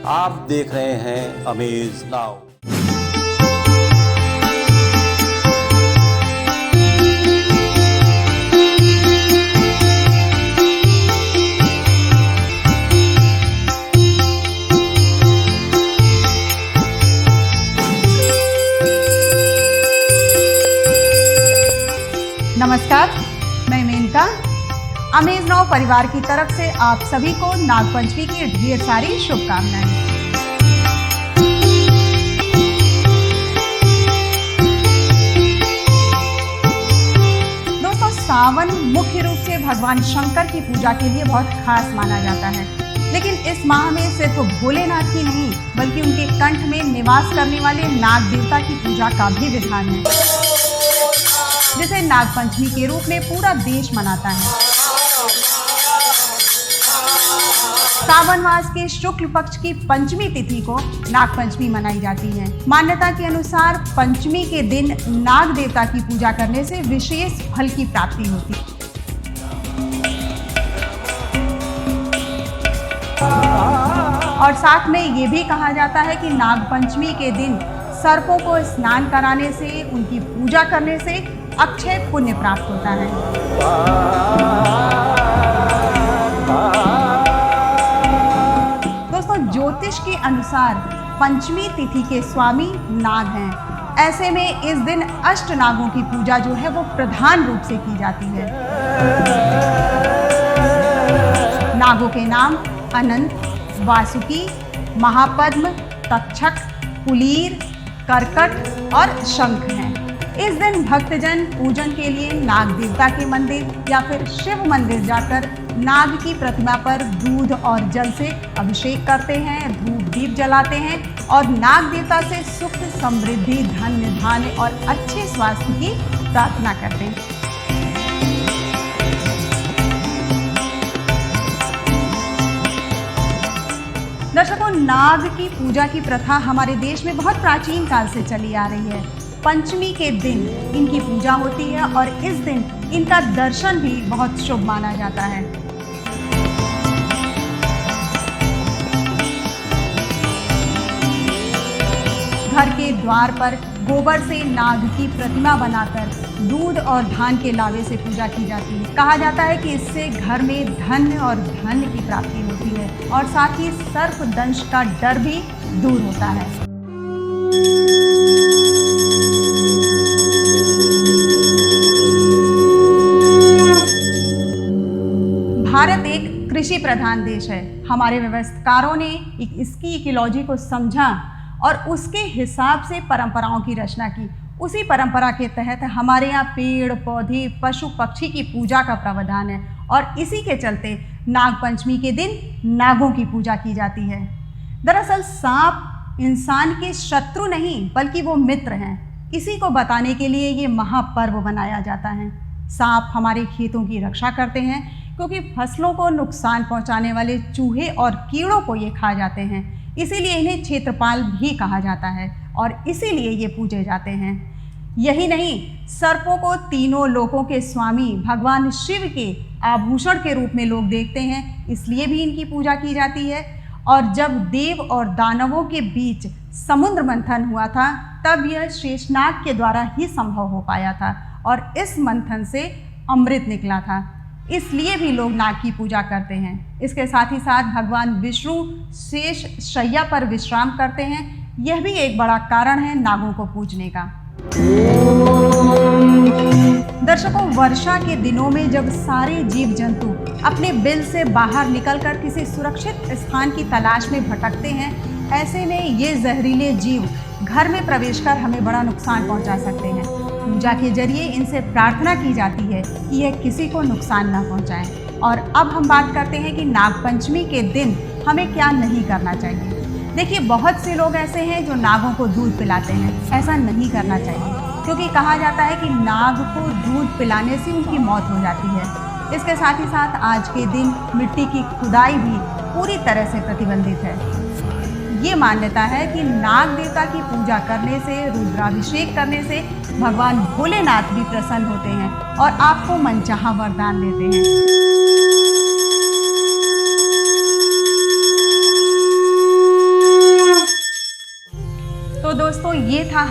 आप देख रहे हैं अमेज नाउ। नमस्कार, मैं मेनका। अमेज नाउ परिवार की तरफ से आप सभी को नागपंचमी की ढेर सारी शुभकामनाएं। दोस्तों, सावन मुख्य रूप से भगवान शंकर की पूजा के लिए बहुत खास माना जाता है, लेकिन इस माह में सिर्फ भोलेनाथ की नहीं बल्कि उनके कंठ में निवास करने वाले नाग देवता की पूजा का भी विधान है, जिसे नागपंचमी के रूप में पूरा देश मनाता है। सावन मास के शुक्ल पक्ष की पंचमी तिथि को नागपंचमी मनाई जाती है। मान्यता के अनुसार पंचमी के दिन नाग देवता की पूजा करने से विशेष फल की प्राप्ति होती है। और साथ में ये भी कहा जाता है कि नागपंचमी के दिन सर्पों को स्नान कराने से, उनकी पूजा करने से अक्षय पुण्य प्राप्त होता है। दोस्तों, ज्योतिष के अनुसार पंचमी तिथि के स्वामी नाग हैं। ऐसे में इस दिन अष्ट नागों की पूजा जो है वो प्रधान रूप से की जाती है। नागों के नाम अनंत, वासुकी, महापद्म, तक्षक, कुलीर, करकट और शंख हैं। इस दिन भक्तजन पूजन के लिए नाग देवता के मंदिर या फिर शिव मंदिर जाकर नाग की प्रतिमा पर दूध और जल से अभिषेक करते हैं, धूप दीप जलाते हैं और नाग देवता से सुख, समृद्धि, धन, धान्य और अच्छे स्वास्थ्य की प्रार्थना करते हैं। दर्शकों, नाग की पूजा की प्रथा हमारे देश में बहुत प्राचीन काल से चली आ रही है। पंचमी के दिन इनकी पूजा होती है और इस दिन इनका दर्शन भी बहुत शुभ माना जाता है। घर के द्वार पर गोबर से नाग की प्रतिमा बनाकर दूध और धान के लावे से पूजा की जाती है। कहा जाता है कि इससे घर में धन और धन की प्राप्ति होती है और साथ ही सर्प दंश का डर भी दूर होता है। भारत एक कृषि प्रधान देश है। हमारे व्यवस्थाकारों ने इसकी इकोलॉजी को समझा और उसके हिसाब से परंपराओं की रचना की। उसी परंपरा के तहत हमारे यहाँ पेड़ पौधे, पशु पक्षी की पूजा का प्रावधान है और इसी के चलते नागपंचमी के दिन नागों की पूजा की जाती है। दरअसल सांप इंसान के शत्रु नहीं बल्कि वो मित्र हैं। इसी को बताने के लिए ये महापर्व मनाया जाता है। सांप हमारे खेतों की रक्षा करते हैं क्योंकि फसलों को नुकसान पहुंचाने वाले चूहे और कीड़ों को ये खा जाते हैं। इसीलिए इन्हें क्षेत्रपाल भी कहा जाता है और इसीलिए ये पूजे जाते हैं। यही नहीं, सर्पों को तीनों लोकों के स्वामी भगवान शिव के आभूषण के रूप में लोग देखते हैं, इसलिए भी इनकी पूजा की जाती है। और जब देव और दानवों के बीच समुद्र मंथन हुआ था तब यह शेषनाग के द्वारा ही संभव हो पाया था और इस मंथन से अमृत निकला था। इसलिए भी लोग नाग की पूजा करते हैं। इसके साथ ही साथ भगवान विष्णु शेष शैया पर विश्राम करते हैं। यह भी एक बड़ा कारण है नागों को पूजने का। दर्शकों, वर्षा के दिनों में जब सारे जीव जंतु अपने बिल से बाहर निकलकर किसी सुरक्षित स्थान की तलाश में भटकते हैं, ऐसे में ये जहरीले जीव घर में प्रवेश कर हमें बड़ा नुकसान पहुंचा सकते हैं। पूजा के जरिए इनसे प्रार्थना की जाती है कि यह किसी को नुकसान न पहुंचाएं। और अब हम बात करते हैं कि नागपंचमी के दिन हमें क्या नहीं करना चाहिए। देखिए, बहुत से लोग ऐसे हैं जो नागों को दूध पिलाते हैं। ऐसा नहीं करना चाहिए क्योंकि कहा जाता है कि नाग को दूध पिलाने से उनकी मौत हो जाती है। इसके साथ ही साथ आज के दिन मिट्टी की खुदाई भी पूरी तरह से प्रतिबंधित है। ये मान्यता है कि नाग देवता की पूजा करने से, रुद्राभिषेक करने से भगवान भोलेनाथ भी प्रसन्न होते हैं और आपको मनचाहा वरदान देते हैं।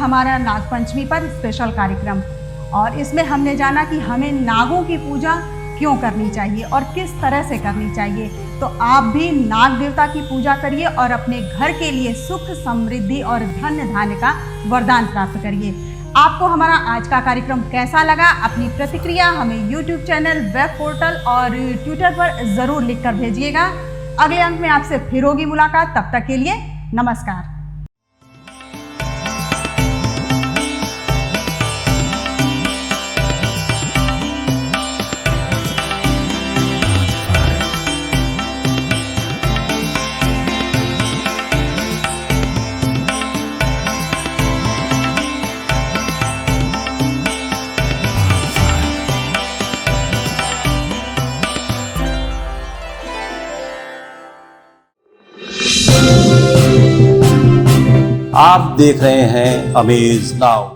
हमारा नागपंचमी पर स्पेशल कार्यक्रम, और इसमें हमने जाना कि हमें नागों की पूजा क्यों करनी चाहिए और किस तरह से करनी चाहिए। तो आप भी नाग देवता की पूजा करिए और अपने घर के लिए सुख, समृद्धि और धन धान्य का वरदान प्राप्त करिए। आपको हमारा आज का कार्यक्रम कैसा लगा? अपनी प्रतिक्रिया हमें YouTube चैनल, वेब पोर्टल और ट्विटर पर ज़रूर लिखकर भेजिएगा। अगले अंक में आपसे फिर होगी मुलाकात। तब तक के लिए नमस्कार। आप देख रहे हैं अमेज नाउ।